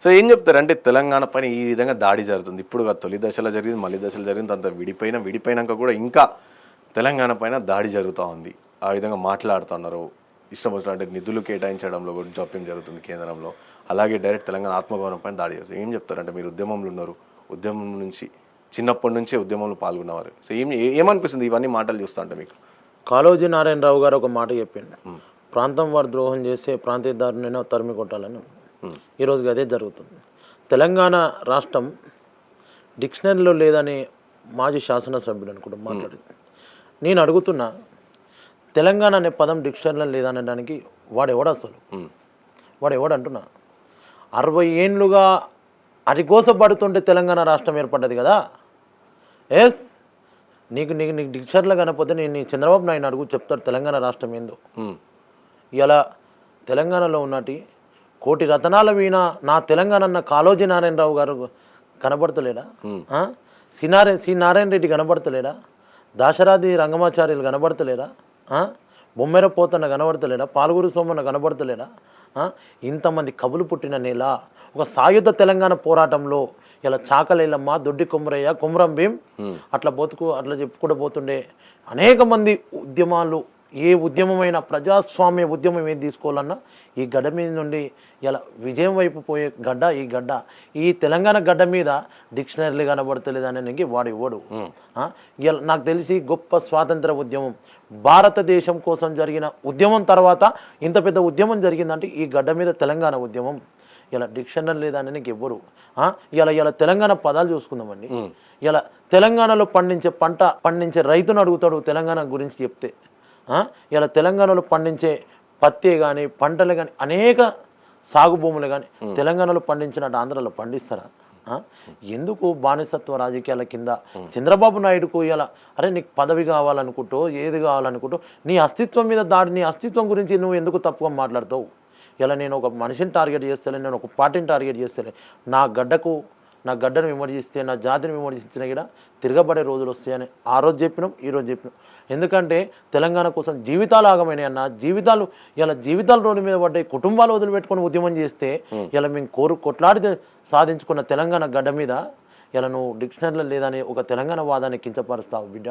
so ఏం చెప్తారు అంటే తెలంగాణ పైన ఈ విధంగా దాడి జరుగుతుంది ఇప్పుడు తొలి దశలో జరిగింది మళ్ళీ దశలో జరిగింది అంత విడిపోయినాక కూడా ఇంకా తెలంగాణ పైన దాడి జరుగుతూ ఉంది ఆ విధంగా మాట్లాడుతున్నారు ఇష్టం వచ్చిన అంటే నిధులు కేటాయించడంలో కూడా జాప్యం జరుగుతుంది కేంద్రంలో అలాగే డైరెక్ట్ తెలంగాణ ఆత్మగౌరవం పైన దాడి చేస్తారు ఏం చెప్తారంటే మీరు ఉద్యమంలో ఉన్నారు ఉద్యమం నుంచి చిన్నప్పటి నుంచే ఉద్యమంలో పాల్గొన్నవారు సో ఏమనిపిస్తుంది ఇవన్నీ మాటలు చూస్తా అంటే మీకు కాళోజీ నారాయణరావు గారు ఒక మాట చెప్పిండు ప్రాంతం వారు ద్రోహం చేసే ప్రాంతీయదారునైనా తరిమి కొట్టాలని ఈరోజుకి అదే జరుగుతుంది తెలంగాణ రాష్ట్రం డిక్షనరీలో లేదని మాజీ శాసనసభ్యుడు అనుకుంటా మాట్లాడింది నేను అడుగుతున్నా తెలంగాణ అనే పదం డిక్షనరీలో లేదనడానికి వాడెవడు అసలు వాడెవడు అంటున్నా 60 ఏండ్లుగా అరిగోసపడుతుంటే తెలంగాణ రాష్ట్రం ఏర్పడ్డది కదా ఎస్ నీకు డిక్షనరీలో కనకపోతే నేను చంద్రబాబు నాయుడు అడుగు చెప్తాడు తెలంగాణ రాష్ట్రం ఏందో ఇలా తెలంగాణలో ఉన్నటి కోటి రతనాల వీణ నా తెలంగాణ అన్న కాళోజీ నారాయణరావు గారు కనబడతలేడా సి నారాయణ రెడ్డి కనబడతలేడా దాశరాథి రంగమాచార్యులు కనబడతలేడా బొమ్మెర పోతన్న కనబడతలేడా పాల్గూరు సోమన్న కనబడతలేడా ఇంతమంది కవులు పుట్టిన నేల ఒక సాయుధ తెలంగాణ పోరాటంలో ఇలా చాకలేలమ్మ దొడ్డి కొమరయ్య కొమరం భీం అట్లా చెప్పుకుంటూ పోతుండే అనేక మంది ఉద్యమాలు ఏ ఉద్యమమైన ప్రజాస్వామ్య ఉద్యమం ఏది తీసుకోవాలన్నా ఈ గడ్డ మీద నుండి ఇలా విజయం వైపు పోయే గడ్డ ఈ తెలంగాణ గడ్డ మీద డిక్షనరీలు కనబడతలేదనేది వాడు ఇవ్వడు ఇలా నాకు తెలిసి గొప్ప స్వాతంత్ర ఉద్యమం భారతదేశం కోసం జరిగిన ఉద్యమం తర్వాత ఇంత పెద్ద ఉద్యమం జరిగిందంటే ఈ గడ్డ మీద తెలంగాణ ఉద్యమం ఇలా డిక్షనరీ లేదని ఇవ్వరు ఇలా తెలంగాణ పదాలు చూసుకుందామండి ఇలా తెలంగాణలో పండించే రైతును అడుగుతాడు తెలంగాణ గురించి చెప్తే ఇలా తెలంగాణలో పండించే పత్తి కానీ పంటలు కానీ అనేక సాగు భూములు కానీ తెలంగాణలో పండించినట్టు ఆంధ్రాలో పండిస్తారా ఎందుకు బానిసత్వ రాజకీయాల కింద చంద్రబాబు నాయుడుకు ఇలా అరే నీకు పదవి కావాలనుకుంటూ ఏది కావాలనుకుంటూ నీ అస్తిత్వం మీద నీ అస్తిత్వం గురించి నువ్వు ఎందుకు తప్పుగా మాట్లాడతావు ఇలా నేను ఒక మనిషిని టార్గెట్ చేస్తలే నేను ఒక పార్టీని టార్గెట్ చేస్తలే నా గడ్డను విమర్శిస్తే నా జాతిని విమర్శించినా కూడా తిరగబడే రోజులు వస్తాయని ఆ రోజు చెప్పినాం ఈరోజు చెప్పినాం ఎందుకంటే తెలంగాణ కోసం జీవితాలు ఆగమైనాయి అన్న జీవితాల రోడ్డు మీద పడ్డాయి కుటుంబాలు వదిలిపెట్టుకొని ఉద్యమం చేస్తే ఇలా మేము కొట్లాడి సాధించుకున్న తెలంగాణ గడ్డ మీద ఇలా నువ్వు డిక్షనరీలో లేదని ఒక తెలంగాణ వాదాన్ని కించపరుస్తావు బిడ్డ